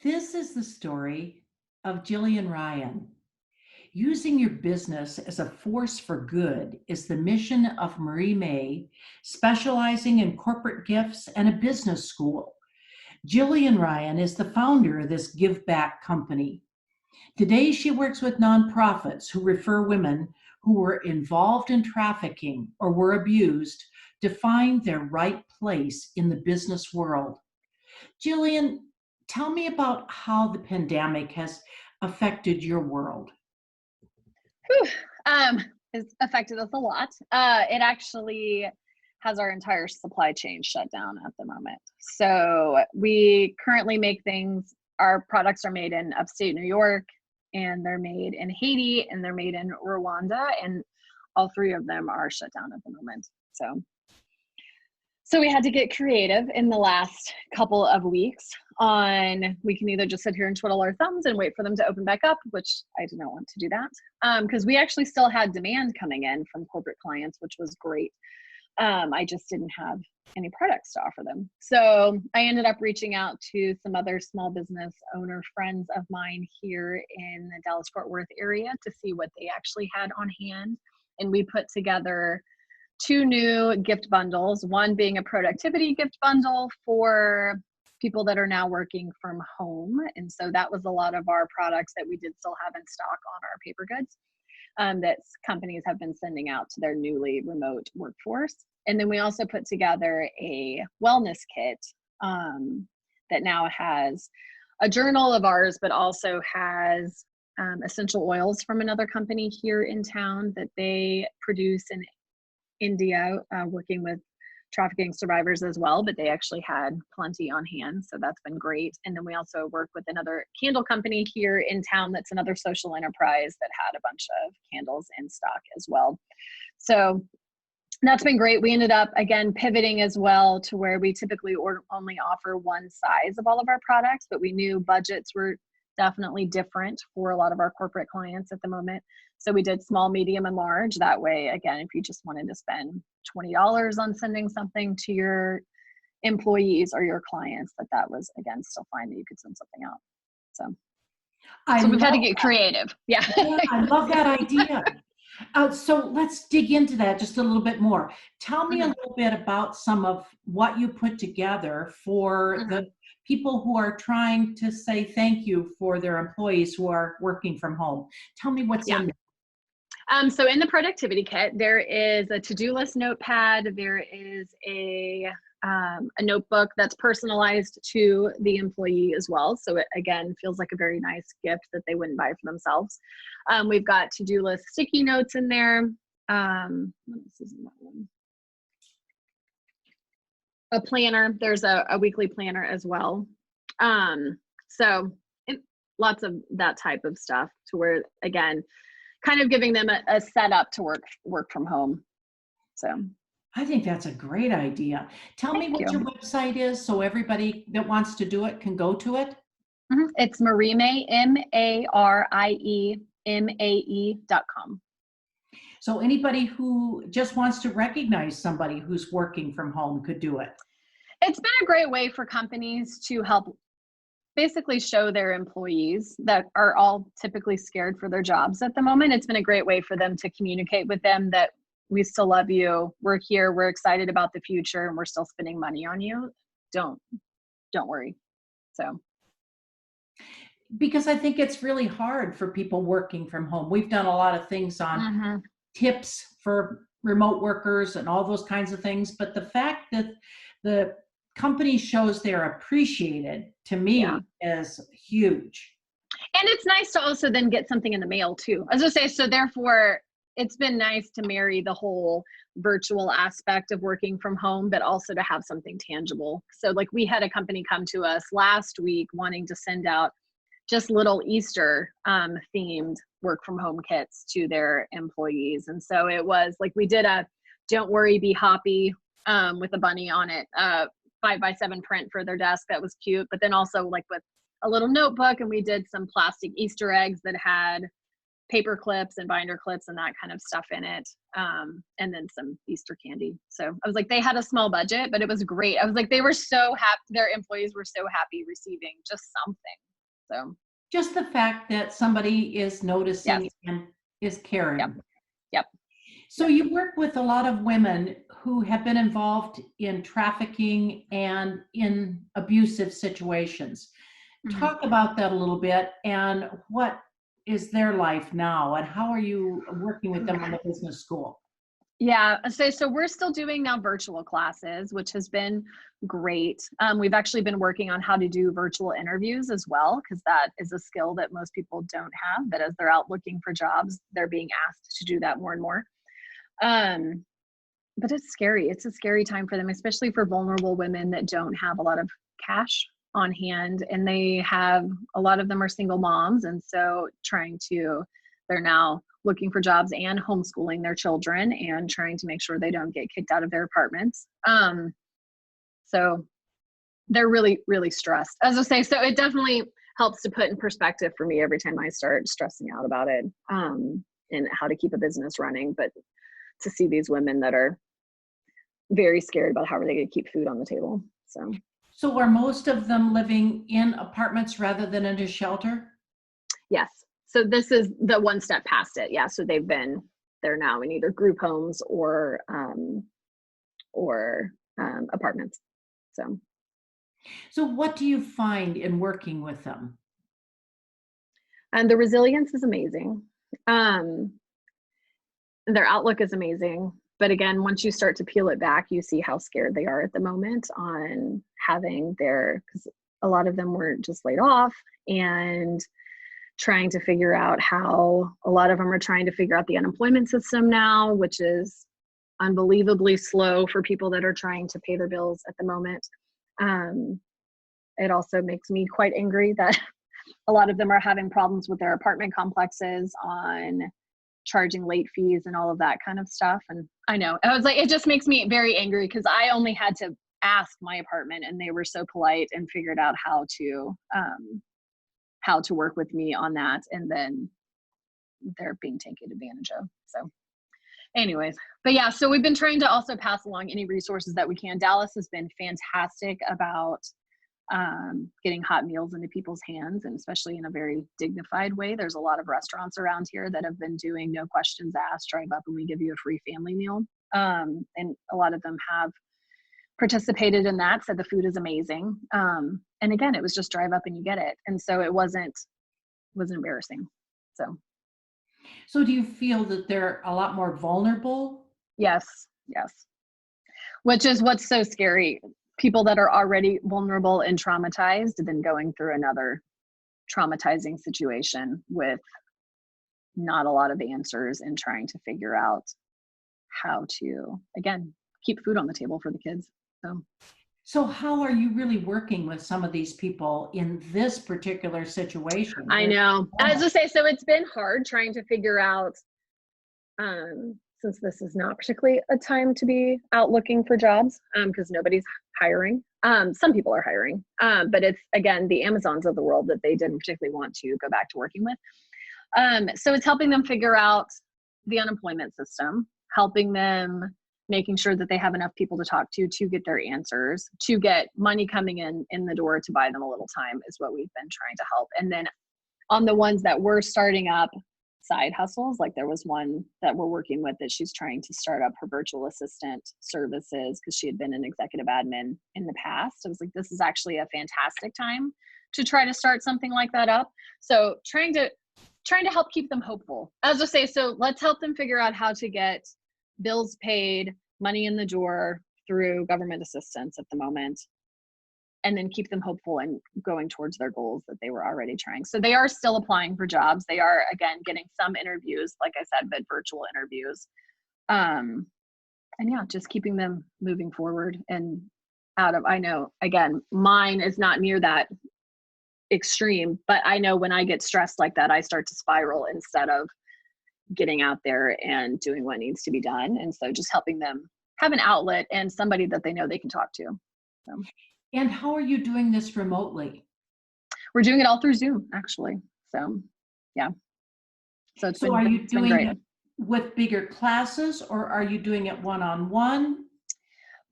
This is the story of Jillian Ryan. Using your business as a force for good is the mission of Marie May, specializing in corporate gifts and a business school. Jillian Ryan is the founder of this give back company. Today, she works with nonprofits who refer women who were involved in trafficking or were abused to find their right place in the business world. Jillian, tell me about how the pandemic has affected your world. Whew. It's affected us a lot. It actually has our entire supply chain shut down at the moment. So we currently make things, our products are made in upstate New York, and they're made in Haiti, and they're made in Rwanda, and all three of them are shut down at the moment. So we had to get creative in the last couple of weeks on, we can either just sit here and twiddle our thumbs and wait for them to open back up, which I do not want to do that, because we actually still had demand coming in from corporate clients, which was great. I just didn't have any products to offer them. So I ended up reaching out to some other small business owner friends of mine here in the Dallas-Fort Worth area to see what they actually had on hand. And we put together two new gift bundles, one being a productivity gift bundle for people that are now working from home. And so that was a lot of our products that we did still have in stock on our paper goods that companies have been sending out to their newly remote workforce. And then we also put together a wellness kit that now has a journal of ours, but also has essential oils from another company here in town that they produce in India, working with trafficking survivors as well, but they actually had plenty on hand, so that's been great. And then we also work with another candle company here in town that's another social enterprise that had a bunch of candles in stock as well. So that's been great. We ended up, again, pivoting as well to where we typically only offer one size of all of our products, but we knew budgets were definitely different for a lot of our corporate clients at the moment. So we did small, medium, and large. That way, again, if you just wanted to spend $20 on sending something to your employees or your clients, that was, again, still fine that you could send something out. So we've had to get creative. Yeah. Yeah, I love that idea. So let's dig into that just a little bit more. Tell me a little bit about some of what you put together for the people who are trying to say thank you for their employees who are working from home. Tell me what's in there. So in the productivity kit, there is a to-do list notepad. There is a notebook that's personalized to the employee as well. So it, again, feels like a very nice gift that they wouldn't buy for themselves. We've got to-do list sticky notes in there. What else is in that one? A planner. There's a weekly planner as well. Lots of that type of stuff to where, again, kind of giving them a setup to work from home. So I think that's a great idea. Tell me what your website is so everybody that wants to do it can go to it. It's Marieme, MARIEMAE.com. So anybody who just wants to recognize somebody who's working from home could do it. It's been a great way for companies to help basically show their employees that are all typically scared for their jobs at the moment. It's been a great way for them to communicate with them that we still love you. We're here. We're excited about the future, and we're still spending money on you. Don't worry. So. Because I think it's really hard for people working from home. We've done a lot of things on tips for remote workers and all those kinds of things. But the fact that the company shows they're appreciated, to me, is huge. And it's nice to also then get something in the mail too. As I say, so therefore, it's been nice to marry the whole virtual aspect of working from home, but also to have something tangible. So like we had a company come to us last week wanting to send out just little Easter themed work from home kits to their employees. And so it was like, we did a "Don't worry, be happy" with a bunny on it, 5x7 print for their desk. That was cute. But then also like with a little notebook, and we did some plastic Easter eggs that had paper clips and binder clips and that kind of stuff in it. And then some Easter candy. So I was like, they had a small budget, but it was great. I was like, they were so happy. Their employees were so happy receiving just something. So just the fact that somebody is yes, noticing and is yep, caring. yep, So yep. you work with a lot of women who have been involved in trafficking and in abusive situations. Mhm. Talk about that a little bit, and what is their life now, and how are you working with them on the business school? Yeah, so we're still doing now virtual classes, which has been great. We've actually been working on how to do virtual interviews as well, because that is a skill that most people don't have. But as they're out looking for jobs, they're being asked to do that more and more. Um, but it's scary. It's a scary time for them, especially for vulnerable women that don't have a lot of cash on hand, and they have a lot of them are single moms, and so they're now looking for jobs and homeschooling their children and trying to make sure they don't get kicked out of their apartments. So they're really, really stressed, as I say. So it definitely helps to put in perspective for me every time I start stressing out about it, and how to keep a business running. But to see these women that are very scared about how are they going to keep food on the table. So are most of them living in apartments rather than in a shelter? Yes. So this is the one step past it. Yeah. So they're now in either group homes or apartments. So what do you find in working with them? And the resilience is amazing. Um, their outlook is amazing. But again, once you start to peel it back, you see how scared they are at the moment on because a lot of them were just laid off and trying to figure out how a lot of them are trying to figure out the unemployment system now, which is unbelievably slow for people that are trying to pay their bills at the moment. It also makes me quite angry that a lot of them are having problems with their apartment complexes on charging late fees and all of that kind of stuff. And I know, I was like, it just makes me very angry because I only had to ask my apartment and they were so polite and figured out how to work with me on that. And then they're being taken advantage of. So anyways, but yeah, so we've been trying to also pass along any resources that we can. Dallas has been fantastic about getting hot meals into people's hands, and especially in a very dignified way. There's a lot of restaurants around here that have been doing no questions asked, drive up and we give you a free family meal. And a lot of them have participated in that, said the food is amazing. And again, it was just drive up and you get it. And so it wasn't embarrassing. So do you feel that they're a lot more vulnerable? Yes, yes. Which is what's so scary. People that are already vulnerable and traumatized, then going through another traumatizing situation with not a lot of answers and trying to figure out how to, again, keep food on the table for the kids. So how are you really working with some of these people in this particular situation? I know. As I say, so it's been hard trying to figure out, since this is not particularly a time to be out looking for jobs, because nobody's hiring. Some people are hiring, but it's, again, the Amazons of the world that they didn't particularly want to go back to working with. So it's helping them figure out the unemployment system, helping them making sure that they have enough people to talk to get their answers, to get money coming in the door to buy them a little time is what we've been trying to help. And then on the ones that we're starting up side hustles, like there was one that we're working with that she's trying to start up her virtual assistant services because she had been an executive admin in the past. I was like, this is actually a fantastic time to try to start something like that up. So trying to help keep them hopeful. As I say, so let's help them figure out how to get bills paid, money in the door through government assistance at the moment, and then keep them hopeful and going towards their goals that they were already trying. So they are still applying for jobs. They are, again, getting some interviews, like I said, but virtual interviews. And yeah, just keeping them moving forward and I know, again, mine is not near that extreme, but I know when I get stressed like that, I start to spiral instead of getting out there and doing what needs to be done. And so just helping them have an outlet and somebody that they know they can talk to. So. And how are you doing this remotely? We're doing it all through Zoom, actually. So, yeah. So are you doing great. it with bigger classes, or are you doing it one-on-one?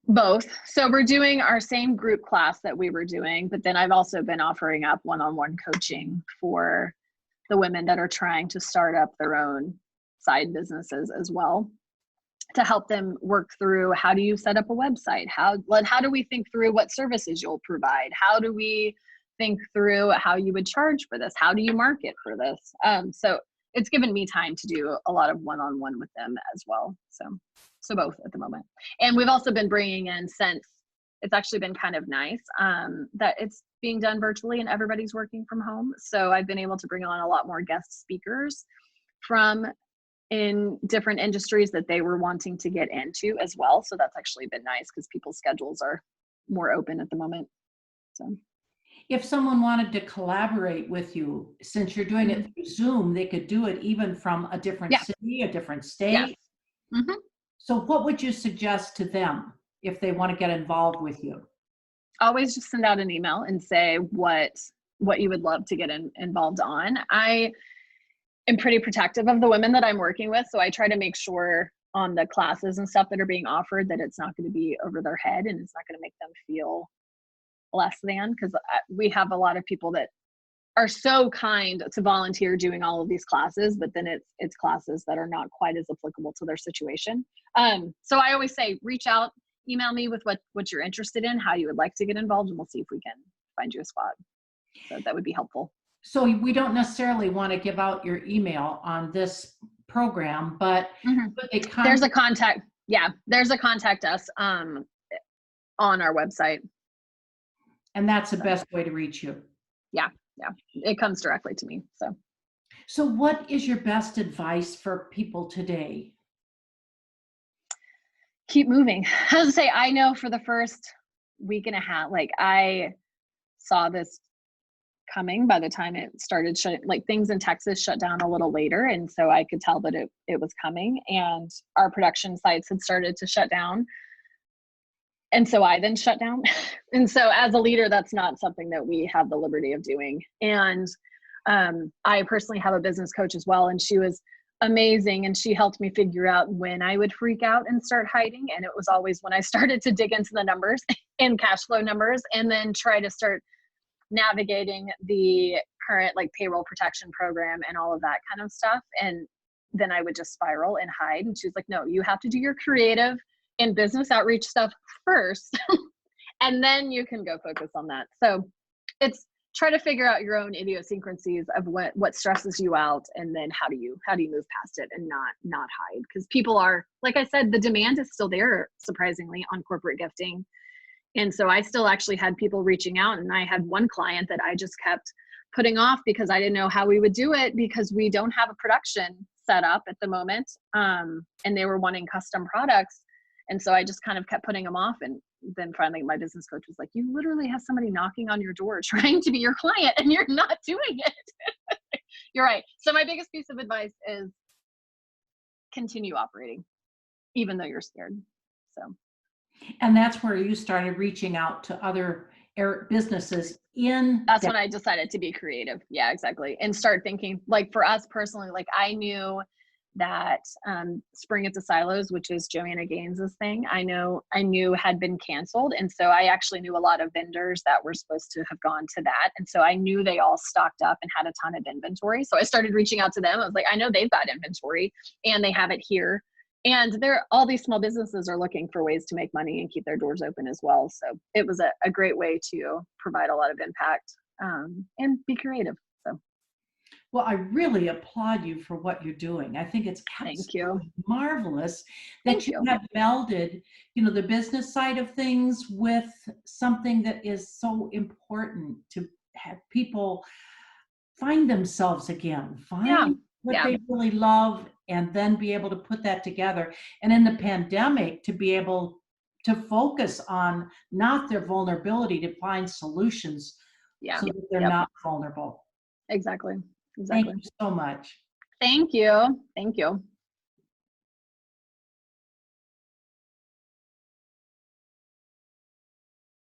Both. So we're doing our same group class that we were doing, but then I've also been offering up one-on-one coaching for the women that are trying to start up their own side businesses as well, to help them work through, how do you set up a website? How do we think through what services you'll provide? How do we think through how you would charge for this? How do you market for this? So it's given me time to do a lot of one-on-one with them as well. So both at the moment. And we've also been bringing in, since it's actually been kind of nice that it's being done virtually and everybody's working from home. So I've been able to bring on a lot more guest speakers from in different industries that they were wanting to get into as well. So that's actually been nice because people's schedules are more open at the moment. So If someone wanted to collaborate with you, since you're doing it through Zoom, they could do it even from a different city, a different state. Yes. Mm-hmm. So what would you suggest to them if they want to get involved with you? Always just send out an email and say what you would love to get involved on. I am pretty protective of the women that I'm working with. So I try to make sure on the classes and stuff that are being offered that it's not going to be over their head and it's not going to make them feel less than, because we have a lot of people that are so kind to volunteer doing all of these classes, but then it's classes that are not quite as applicable to their situation. So I always say, reach out, email me with what you're interested in, how you would like to get involved, and we'll see if we can find you a spot. So that would be helpful. So we don't necessarily want to give out your email on this program, but there's a contact. Yeah, there's a contact us on our website. And that's the best way to reach you. Yeah. It comes directly to me. So what is your best advice for people today? Keep moving. I was to say, I know for the first week and a half, like I saw this coming by the time it started shutting, like things in Texas shut down a little later. And so I could tell that it was coming, and our production sites had started to shut down. And so I then shut down. And so as a leader, that's not something that we have the liberty of doing. And I personally have a business coach as well. And she was amazing. And she helped me figure out when I would freak out and start hiding. And it was always when I started to dig into the numbers and cash flow numbers, and then try to start navigating the current like payroll protection program and all of that kind of stuff. And then I would just spiral and hide. And she was like, no, you have to do your creative and business outreach stuff first, and then you can go focus on that. So it's try to figure out your own idiosyncrasies of what stresses you out, and then how do you move past it and not hide, because people are, like I said, the demand is still there, surprisingly, on corporate gifting. And so I still actually had people reaching out, and I had one client that I just kept putting off because I didn't know how we would do it, because we don't have a production set up at the moment, and they were wanting custom products. And so I just kind of kept putting them off. And then finally my business coach was like, you literally have somebody knocking on your door trying to be your client and you're not doing it. You're right. So my biggest piece of advice is continue operating, even though you're scared. So. And that's where you started reaching out to other businesses That's when I decided to be creative. Yeah, exactly. And start thinking, like for us personally, like I knew that Spring at the Silos, which is Joanna Gaines's thing, I knew had been canceled. And so I actually knew a lot of vendors that were supposed to have gone to that. And so I knew they all stocked up and had a ton of inventory. So I started reaching out to them. I was like, I know they've got inventory and they have it here. And all these small businesses are looking for ways to make money and keep their doors open as well. So it was a great way to provide a lot of impact and be creative. So. Well, I really applaud you for what you're doing. I think it's absolutely marvelous that you have melded, the business side of things with something that is so important to have people find themselves again, find what they really love, and then be able to put that together. And in the pandemic, to be able to focus on not their vulnerability, to find solutions so that they're not vulnerable. Exactly. Thank you so much. Thank you.